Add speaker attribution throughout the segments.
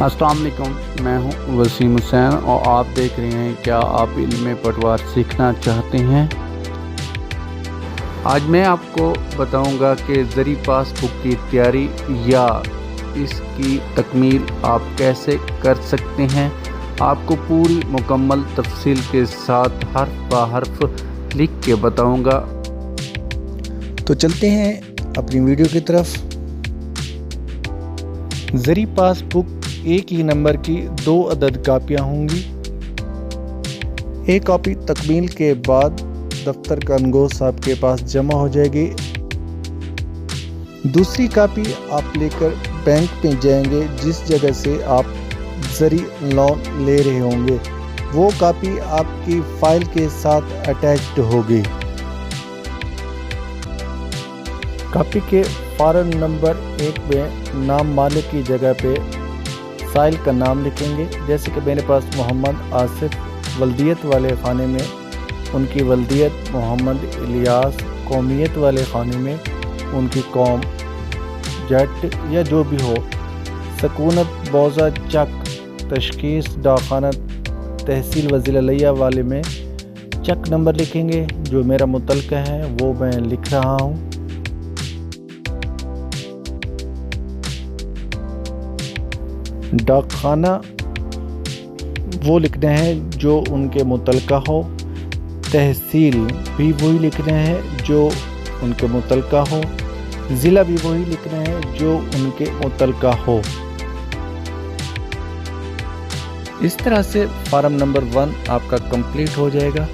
Speaker 1: अस्सलाम वालेकुम, मैं हूं वसीम हुसैन और आप देख रहे हैं क्या आप इल्म पटवार सीखना चाहते हैं। आज मैं आपको बताऊंगा कि ज़री पासबुक की तैयारी या इसकी तकमील आप कैसे कर सकते हैं। आपको पूरी मुकम्मल तफसील के साथ हर्फ ब हर्फ लिख के बताऊंगा।
Speaker 2: तो चलते हैं अपनी वीडियो की तरफ। ज़री पासबुक एक ही नंबर की 2 अदद कापियाँ होंगी। एक कॉपी तकमील के बाद दफ्तर कानगोस आपके पास जमा हो जाएगी। दूसरी कापी आप लेकर बैंक में जाएंगे जिस जगह से आप ज़री लोन ले रहे होंगे। वो कापी आपकी फ़ाइल के साथ अटैच्ड होगी। कापी के फॉर्म नंबर 1 में नाम मालिक की जगह पे साइल का नाम लिखेंगे। जैसे कि मेरे पास मोहम्मद आसिफ वल्दियत वाले खाने में उनकी वल्दियत, मोहम्मद इलियास कौमियत वाले खाने में उनकी कौम, जट या जो भी हो, सकूनत बौज़ा चक तशखीस डाखाना तहसील वज़ीर वाले में चक नंबर लिखेंगे। जो मेरा मुतलका है वो मैं लिख रहा हूँ। डाकखाना वो लिखना है जो उनके मुतलका हो। तहसील भी वही लिखना है जो उनके मुतलका हो। ज़िला भी वही लिखना है जो उनके मुतलका हो। इस तरह से फॉर्म नंबर 1 आपका कंप्लीट हो जाएगा।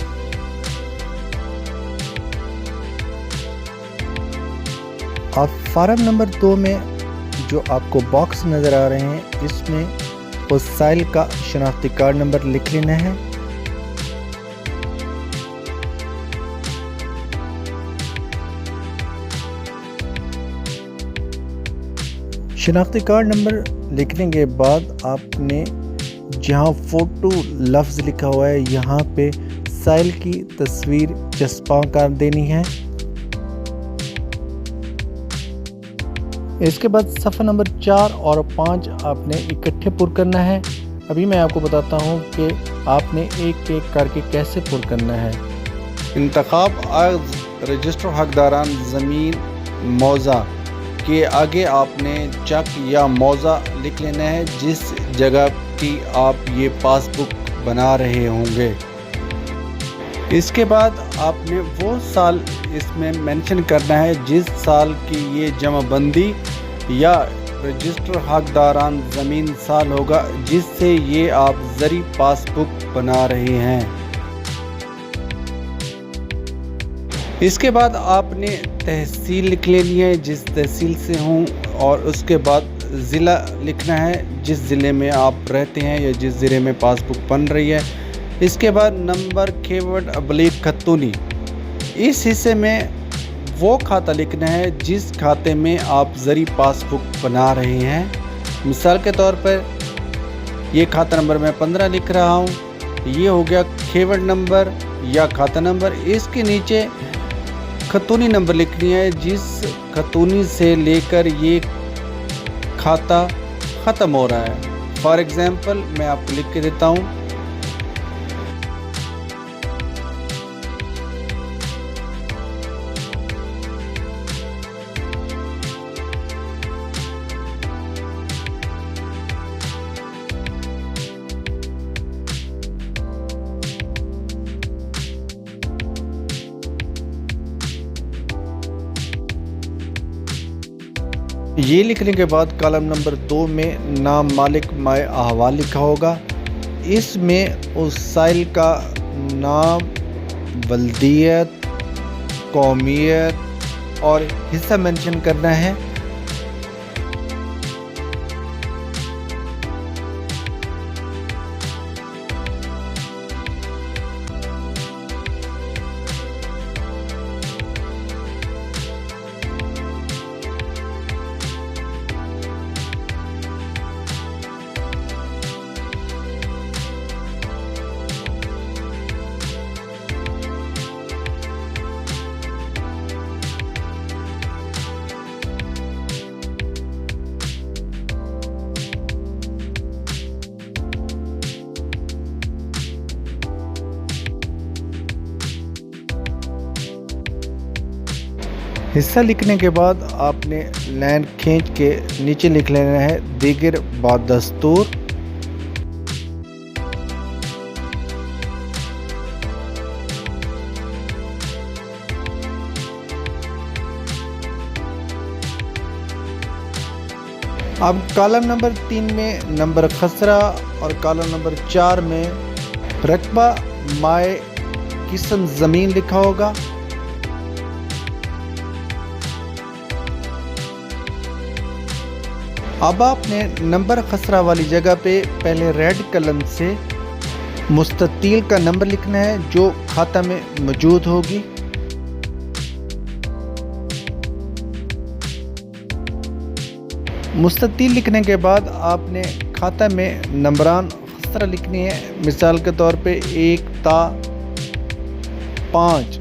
Speaker 2: आप फॉर्म नंबर 2 में जो आपको बॉक्स नज़र आ रहे हैं इसमें उस साइल का शनाख्ती कार्ड नंबर लिख लेना है। शनाख्ती कार्ड नंबर लिखने के बाद आपने जहां फ़ोटो लफ्ज़ लिखा हुआ है यहाँ पे साइल की तस्वीर चस्पा कर देनी है। इसके बाद सफ़ा नंबर 4 और 5 आपने इकट्ठे पुर करना है। अभी मैं आपको बताता हूँ कि आपने एक एक करके कैसे पुर करना है।
Speaker 1: इंतखाब अर्ज़ रजिस्टर हकदारान ज़मीन मौज़ा के आगे आपने चक या मौज़ा लिख लेना है जिस जगह की आप ये पासबुक बना रहे होंगे। इसके बाद आपने वो साल इसमें मेंशन करना है जिस साल की ये जमाबंदी या रजिस्टर हकदारान ज़मीन साल होगा जिससे ये आप ज़री पासबुक बना रहे हैं। इसके बाद आपने तहसील लिख लेनी है जिस तहसील से हूँ, और उसके बाद ज़िला लिखना है जिस ज़िले में आप रहते हैं या जिस ज़िले में पासबुक बन रही है। इसके बाद नंबर खेवट अबलीग खतूनी, इस हिस्से में वो खाता लिखना है जिस खाते में आप ज़री पासबुक बना रहे हैं। मिसाल के तौर पर ये खाता नंबर मैं 15 लिख रहा हूँ। ये हो गया खेवट नंबर या खाता नंबर। इसके नीचे खतूनी नंबर लिखनी है जिस खतूनी से लेकर ये खाता ख़त्म हो रहा है। फॉर एग्ज़ाम्पल मैं आपको लिख के देता हूँ।
Speaker 2: ये लिखने के बाद कॉलम नंबर 2 में नाम मालिक माए अहवाल लिखा होगा। इसमें उस साइल का नाम, वल्दियत, कौमियत और हिस्सा मेंशन करना है।
Speaker 1: हिस्सा लिखने के बाद आपने लाइन खींच के नीचे लिख लेना है दीगर बादस्तूर। अब कॉलम नंबर 3 में नंबर खसरा और कॉलम नंबर 4 में रकबा माए किस्म ज़मीन लिखा होगा। अब आपने नंबर खसरा वाली जगह पे पहले रेड कलम से मुस्ततील का नंबर लिखना है जो खाता में मौजूद होगी। मुस्ततील लिखने के बाद आपने खाता में नंबरान खसरा लिखनी है। मिसाल के तौर पे 1 ता 5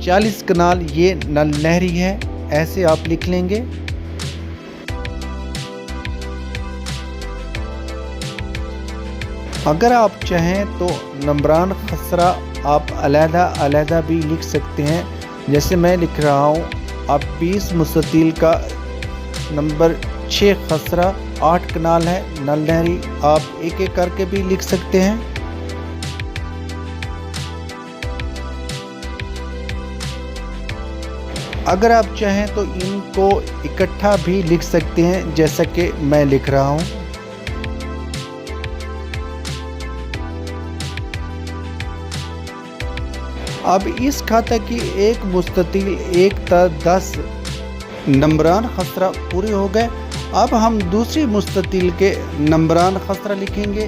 Speaker 1: 40 कनाल, ये नल नहरी है, ऐसे आप लिख लेंगे। अगर आप चाहें तो नंबरान खसरा आप अलहदा भी लिख सकते हैं, जैसे मैं लिख रहा हूँ। आप 20 मुस्ततील का नंबर 6 खसरा 8 कनाल है, नल नहरी, आप एक एक करके भी लिख सकते हैं। अगर आप चाहें तो इनको इकट्ठा भी लिख सकते हैं, जैसा कि मैं लिख रहा हूँ। अब इस खाता की एक मुस्ततील 1 ता 10 नंबरान खसरा पूरे हो गए। अब हम दूसरी मुस्ततील के नंबरान खसरा लिखेंगे।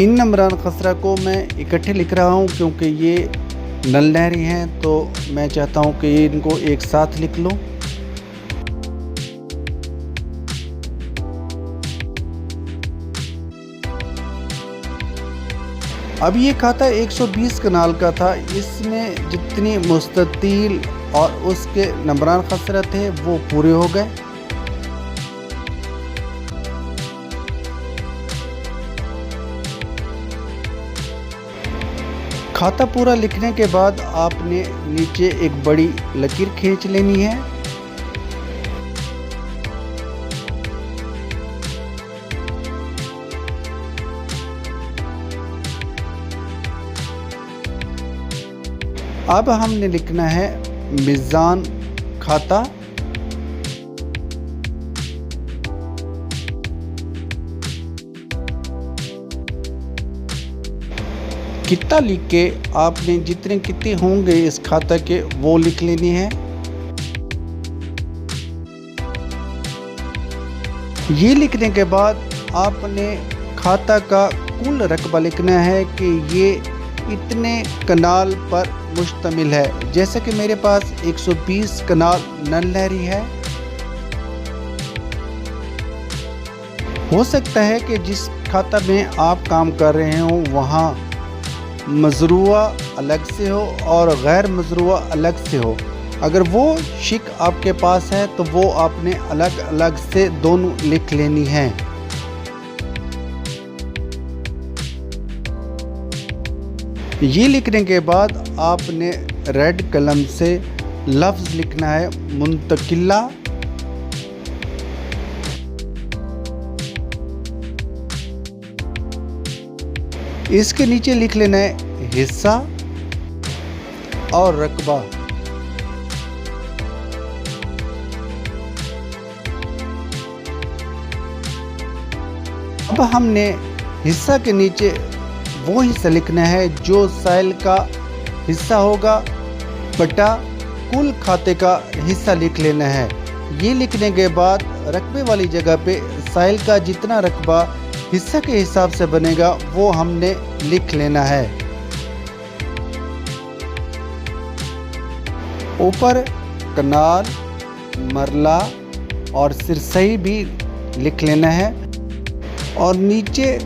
Speaker 1: इन नंबरान खसरा को मैं इकट्ठे लिख रहा हूँ क्योंकि ये नल नहरी हैं, तो मैं चाहता हूँ कि इनको एक साथ लिख लूँ। अब ये खाता 120 कनाल का था, इसमें जितनी मुस्ततील और उसके नंबरान खसरा थे वो पूरे हो गए। खाता पूरा लिखने के बाद आपने नीचे एक बड़ी लकीर खींच लेनी है। अब हमने लिखना है मीज़ान खाता। कितना लिख के आपने जितने कितने होंगे इस खाता के वो लिख लेनी है। ये लिखने के बाद आपने खाता का कुल रकबा लिखना है कि ये इतने कनाल पर मुश्तमिल है। जैसे कि मेरे पास 120 कनाल नल नहरी है। हो सकता है कि जिस खाता में आप काम कर रहे हो वहाँ मजरूआ अलग से हो और गैर मजरूआ अलग से हो। अगर वो शिक आपके पास है तो वो आपने अलग अलग से दोनों लिख लेनी है। ये लिखने के बाद आपने रेड कलम से लफ्ज़ लिखना है मुंतकिला। इसके नीचे लिख लेना है हिस्सा और रकबा। अब हमने हिस्सा के नीचे वो हिस्सा लिखना है जो साइल का हिस्सा होगा बटा कुल खाते का हिस्सा लिख लेना है। ये लिखने के बाद रकबे वाली जगह पे साइल का जितना रकबा हिस्सा के हिसाब से बनेगा वो हमने लिख लेना है। ऊपर कनाल, मरला और सिरसई भी लिख लेना है और नीचे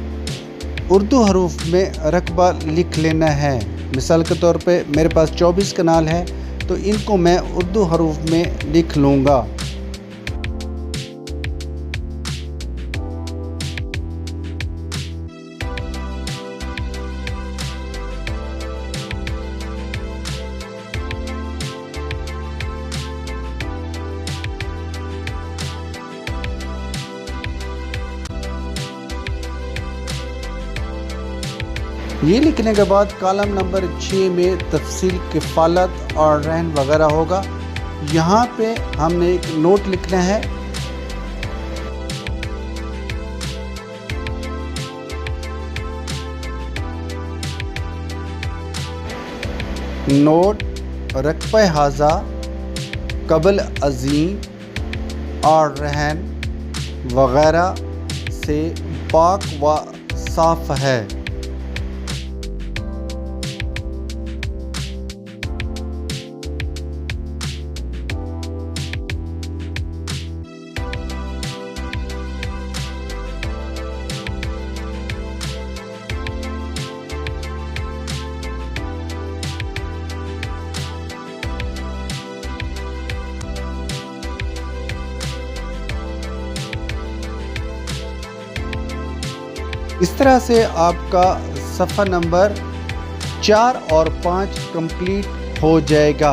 Speaker 1: उर्दू हरूफ में रकबा लिख लेना है। मिसाल के तौर पे मेरे पास 24 कनाल है तो इनको मैं उर्दू हरूफ में लिख लूँगा। ये लिखने के बाद कॉलम नंबर 6 में तफसील किफ़ालत और रहन वगैरह होगा। यहाँ पे हमने एक नोट लिखना है। नोट रकबे हाजा कबल अज़ीम और रहन वगैरह से पाक व साफ़ है। इस तरह से आपका सफ़ा नंबर 4 और 5 कंप्लीट हो जाएगा।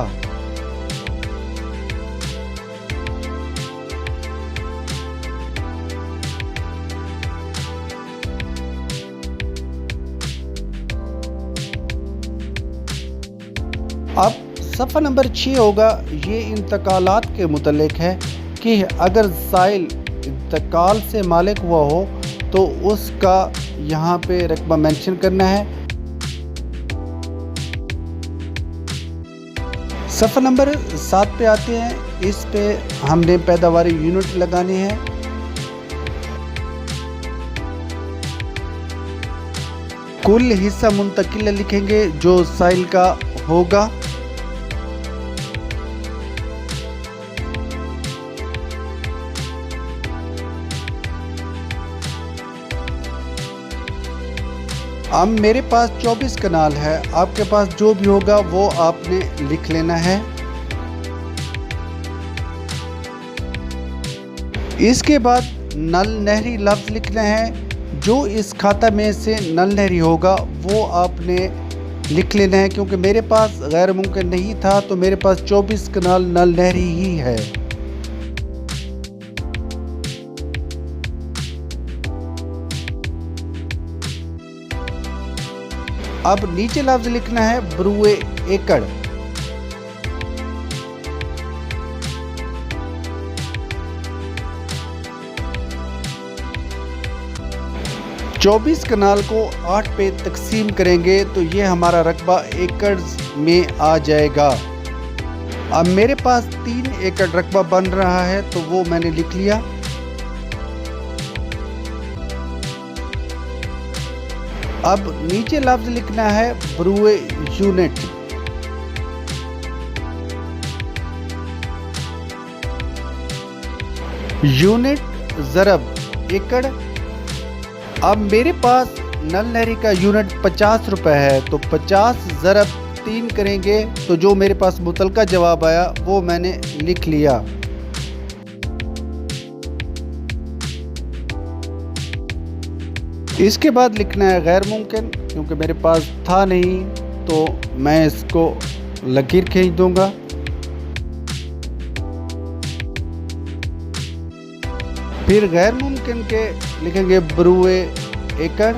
Speaker 1: अब सफ़ा नंबर 6 होगा। ये इंतकालात के मुतल्लिक है कि अगर साइल इंतकाल से मालिक हुआ हो तो उसका यहाँ पे रकबा मेंशन करना है। सफ़ा नंबर 7 पे आते हैं। इस पे हमने पैदावारी यूनिट लगानी है। कुल हिस्सा मुंतकिल लिखेंगे जो साइल का होगा। अब मेरे पास 24 कनाल है। आपके पास जो भी होगा वो आपने लिख लेना है। इसके बाद नल नहरी लफ्ज़ लिखना है। जो इस खाता में से नल नहरी होगा वो आपने लिख लेना है। क्योंकि मेरे पास गैर मुमकिन नहीं था तो मेरे पास 24 कनाल नल नहरी ही है। अब नीचे लफ्ज़ लिखना है बरूए एकड़। चौबीस कनाल को 8 पे तकसीम करेंगे तो ये हमारा रकबा एकड़ में आ जाएगा। अब मेरे पास 3 एकड़ रकबा बन रहा है तो वो मैंने लिख लिया। अब नीचे लफ्ज़ लिखना है बरूए यूनिट। यूनिट ज़रब एकड़। अब मेरे पास नल नहरी का यूनिट 50 रुपये है तो 50 ज़रब 3 करेंगे तो जो मेरे पास मुतलका जवाब आया वो मैंने लिख लिया। इसके बाद लिखना है गैर मुमकिन। क्योंकि मेरे पास था नहीं तो मैं इसको लकीर खींच दूंगा। फिर गैर मुमकिन के लिखेंगे बरूए एकड़।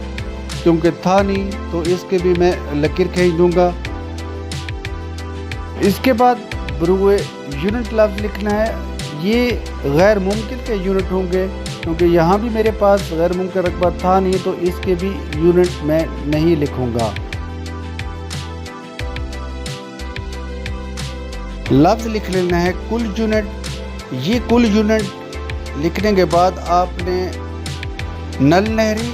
Speaker 1: क्योंकि था नहीं तो इसके भी मैं लकीर खींच दूंगा। इसके बाद बरूए यूनिट लफ्ज़ लिखना है। ये गैर मुमकिन के यूनिट होंगे क्योंकि यहाँ भी मेरे पास गैर मुमकिन रकबा था नहीं तो इसके भी यूनिट मैं नहीं लिखूँगा। लफ्ज़ लिख लेना है कुल यूनिट। ये कुल यूनिट लिखने के बाद आपने नल नहरी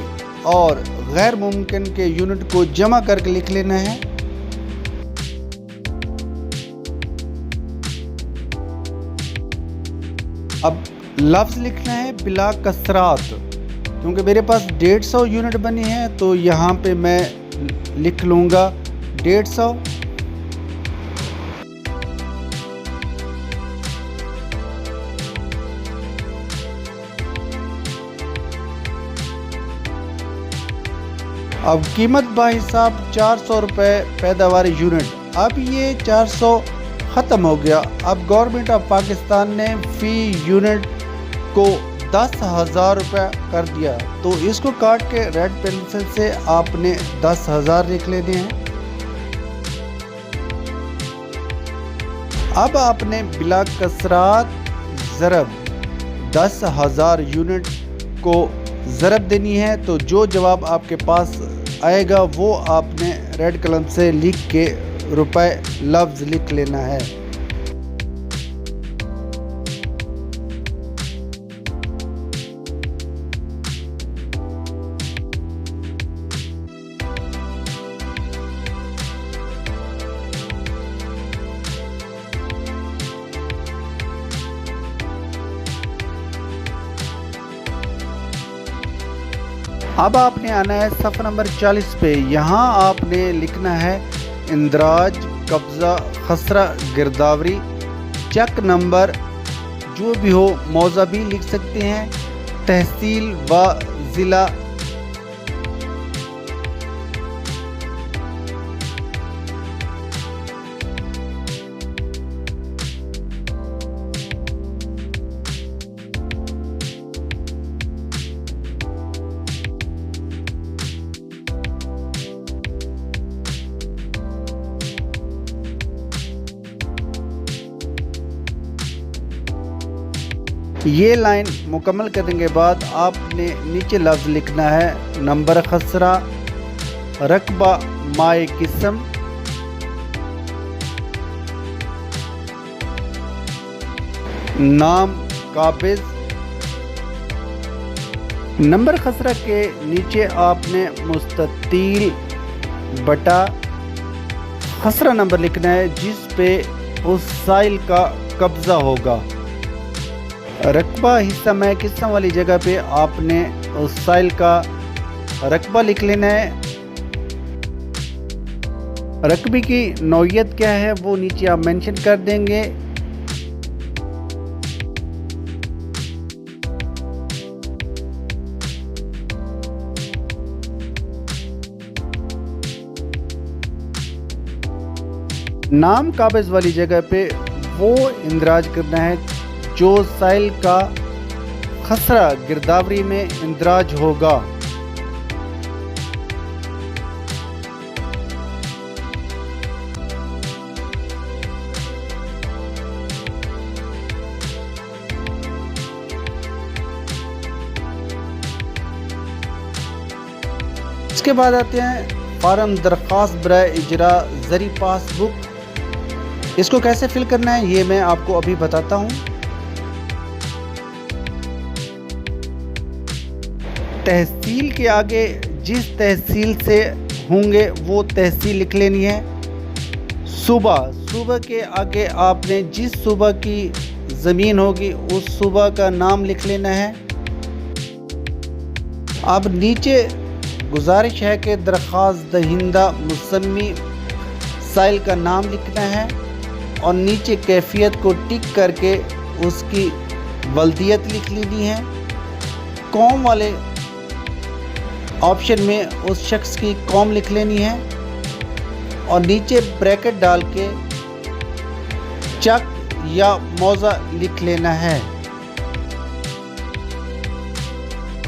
Speaker 1: और गैर मुमकिन के यूनिट को जमा करके लिख लेना है। अब लफ्ज़ लिखना है बिला कसरात। क्योंकि मेरे पास 150 यूनिट बनी है तो यहाँ पे मैं लिख लूँगा 150। अब कीमत बाहिसाब 400 रुपये पैदावार यूनिट। अब ये 400 ख़त्म हो गया। अब गवर्नमेंट ऑफ पाकिस्तान ने फ़ी यूनिट को 10,000 रुपये कर दिया। तो इसको काट के रेड पेंसिल से आपने 10,000 लिख लेने हैं। अब आपने बिला कसरात ज़रब 10,000 यूनिट को ज़रब देनी है। तो जो जवाब आपके पास आएगा वो आपने रेड कलम से लिख के रुपए लफ्ज़ लिख लेना है। अब आपने आना है सफ़ा नंबर 40 पे। यहाँ आपने लिखना है इंदराज, कब्ज़ा, खसरा, गिरदावरी, चक नंबर जो भी हो, मौज़ा भी लिख सकते हैं, तहसील व ज़िला। ये लाइन मुकम्मल करने के बाद आपने नीचे लफ्ज़ लिखना है नंबर खसरा, रकबा माए किस्म, नाम काबिज़। नंबर खसरा के नीचे आपने मुस्ततील बटा खसरा नंबर लिखना है जिस पे उस साइल का कब्ज़ा होगा। रकबा हिस्सा में किस्म वाली जगह पे आपने उस साइल का रकबा लिख लेना है। रकबे की नौइयत क्या है वो नीचे आप मेंशन कर देंगे। नाम काबिज़ वाली जगह पे वो इंदराज करना है जो साइल का खसरा गिरदावरी में इंदराज होगा। इसके बाद आते हैं फार्म दरख्वास्त बराए इजरा ज़री पासबुक। इसको कैसे फिल करना है ये मैं आपको अभी बताता हूँ। तहसील के आगे जिस तहसील से होंगे वो तहसील लिख लेनी है। सूबा के आगे आपने जिस सूबा की ज़मीन होगी उस सूबा का नाम लिख लेना है। अब नीचे गुजारिश है कि दरख्वास्त दहिंदा मुसम्मी साइल का नाम लिखना है और नीचे कैफियत को टिक करके उसकी वल्दियत लिख लेनी है। कौम वाले ऑप्शन में उस शख्स की कौम लिख लेनी है और नीचे ब्रैकेट डाल के चक या मौज़ा लिख लेना है।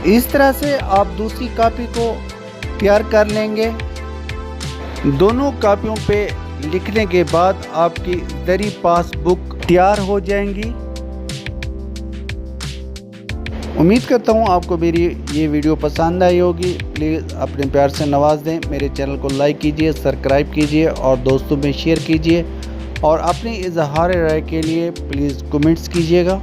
Speaker 1: इस तरह से आप दूसरी कॉपी को तैयार कर लेंगे। दोनों कॉपियों पे लिखने के बाद आपकी ज़री पासबुक तैयार हो जाएंगी। उम्मीद करता हूँ आपको मेरी ये वीडियो पसंद आई होगी। प्लीज़ अपने प्यार से नवाज़ दें। मेरे चैनल को लाइक कीजिए, सब्सक्राइब कीजिए और दोस्तों में शेयर कीजिए और अपनी इजहार राय के लिए प्लीज़ कमेंट्स कीजिएगा।